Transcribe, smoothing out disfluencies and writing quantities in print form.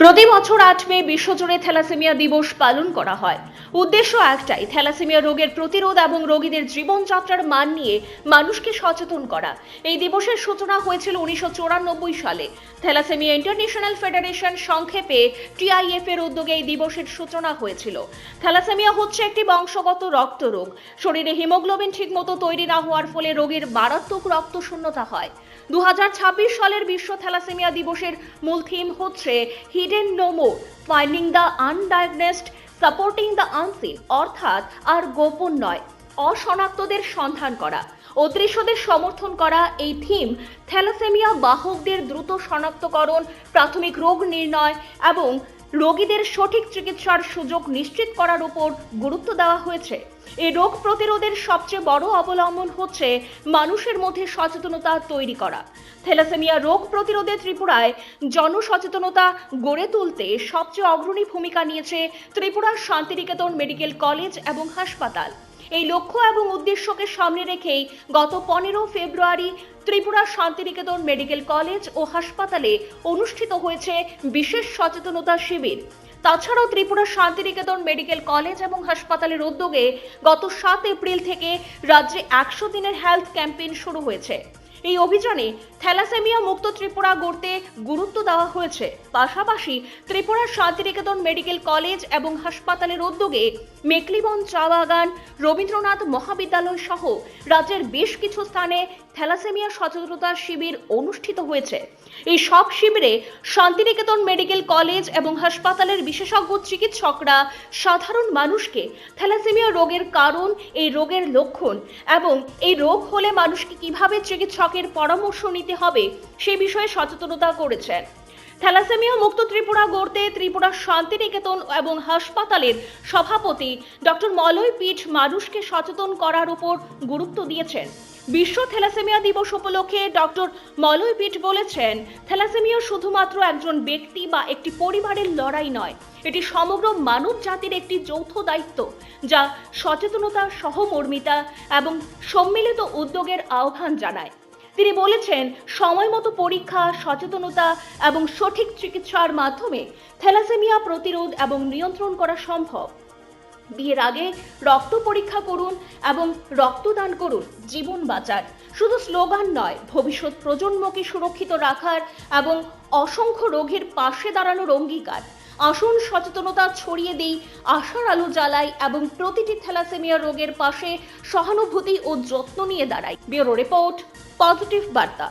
প্রতি বছর ৮ মে বিশ্বজুড়ে থ্যালাসেমিয়া দিবস পালন করা হয়। উদ্দেশ্য একটাই, থ্যালাসেমিয়া রোগের প্রতিরোধ এবং রোগীদের জীবনযাত্রার মান নিয়ে মানুষকে সচেতন করা। এই দিবসের সূচনা হয়েছিল 1994 সালে। থ্যালাসেমিয়া ইন্টারন্যাশনাল ফেডারেশন, সংক্ষেপে TIF এর উদ্যোগে এই দিবসের সূচনা হয়েছিল। থ্যালাসেমিয়া হচ্ছে একটি বংশগত রক্ত রোগ। শরীরে হিমোগ্লোবিন ঠিকমতো তৈরি না হওয়ার ফলে রোগীর মারাত্মক রক্তশূন্যতা হয়। 2026 সালের বিশ্ব থ্যালাসেমিয়া দিবসের মূল থিম হচ্ছে hidden no more, finding the undiagnosed, supporting the unseen, অর্থাৎ আর গোপন নয়, অশনাক্তদের সন্ধান করা, অদৃশ্যদের সমর্থন করা। এই থিম থ্যালাসেমিয়া বাহকদের দ্রুত শনাক্তকরণ, প্রাথমিক রোগ নির্ণয় এবং রোগীদের সঠিক চিকিৎসার সুযোগ নিশ্চিত করার উপর গুরুত্ব দেওয়া হয়েছে। এই রোগ প্রতিরোধের সবচেয়ে বড় অবলম্বন হচ্ছে মানুষের মধ্যে সচেতনতা তৈরি করা। থ্যালাসেমিয়া রোগ প্রতিরোধে ত্রিপুরায় জনসচেতনতা গড়ে তুলতে সবচেয়ে অগ্রণী ভূমিকা নিয়েছে ত্রিপুরা শান্তিনিকেতন মেডিকেল কলেজ এবং হাসপাতাল। এই লক্ষ্য এবং উদ্দেশ্যকে সামনে রেখেই গত 15 ফেব্রুয়ারি ত্রিপুরা শান্তিনিকেতন মেডিকেল কলেজ ও হাসপাতালে অনুষ্ঠিত হয়েছে বিশেষ সচেতনতা শিবির। তাছাড়াও ত্রিপুরা শান্তিনিকেতন মেডিকেল কলেজ এবং হাসপাতালের উদ্যোগে গত 7 এপ্রিল থেকে রাজ্যে 100 দিনের হেলথ ক্যাম্পেইন শুরু হয়েছে। এই অভিযানে থ্যালাসেমিয়া মুক্ত ত্রিপুরা গড়তে গুরুত্ব দেওয়া হয়েছে। পাশাপাশি ত্রিপুরার শান্তিনিকেতন মেডিকেল কলেজ এবং হাসপাতালের উদ্যোগে মেকলিবন চা বাগান, রবীন্দ্রনাথ মহাবিদ্যালয় সহ রাজ্যের বেশ কিছু স্থানে থ্যালাসেমিয়া সচেতনতা শিবির অনুষ্ঠিত হয়েছে। এই সব শিবিরে শান্তিনিকেতন মেডিকেল কলেজ এবং হাসপাতালের বিশেষজ্ঞ চিকিৎসকরা সাধারণ মানুষকে থ্যালাসেমিয়া রোগের কারণ, এই রোগের লক্ষণ এবং এই রোগ হলে মানুষকে কিভাবে চিকিৎসকের পরামর্শ নিতে হবে সে বিষয়ে সচেতনতা করেছেন। থ্যালাসেমিয়া মুক্ত ত্রিপুরা গড়তে ত্রিপুরা শান্তিনিকেতন এবং হাসপাতালের সভাপতি ডক্টর মলয় পীঠ মানুষকে সচেতন করার উপর গুরুত্ব দিয়েছেন। বিশ্ব থ্যালাসেমিয়া দিবস উপলক্ষে ডক্টর মলয় পীঠ বলেছেন, থ্যালাসেমিয়া শুধুমাত্র একজন ব্যক্তি বা একটি পরিবারের লড়াই নয়, এটি সমগ্র মানব জাতির একটি যৌথ দায়িত্ব, যা সচেতনতা, সহমর্মিতা এবং সম্মিলিত উদ্যোগের আহ্বান জানায়। তিনি বলেছেন, সময় মতো পরীক্ষা, সচেতনতা এবং সঠিক চিকিৎসার মাধ্যমে থ্যালাসেমিয়া প্রতিরোধ এবং নিয়ন্ত্রণ করা সম্ভব। বিয়ের আগে রক্ত পরীক্ষা করুন এবং রক্তদান করুন, জীবন বাঁচার শুধু স্লোগান নয়, ভবিষ্যৎ প্রজন্মকে সুরক্ষিত রাখার এবং অসংখ্য রোগীর পাশে দাঁড়ানোর অঙ্গীকার। আসুন সচেতনতা ছড়িয়ে দিই, আশার আলো জ্বালাই এবং প্রতিটি থ্যালাসেমিয়া রোগের পাশে সহানুভূতি ও যত্ন নিয়ে দাঁড়াই। ব্যুরো রিপোর্ট, পজিটিভ বার্তা।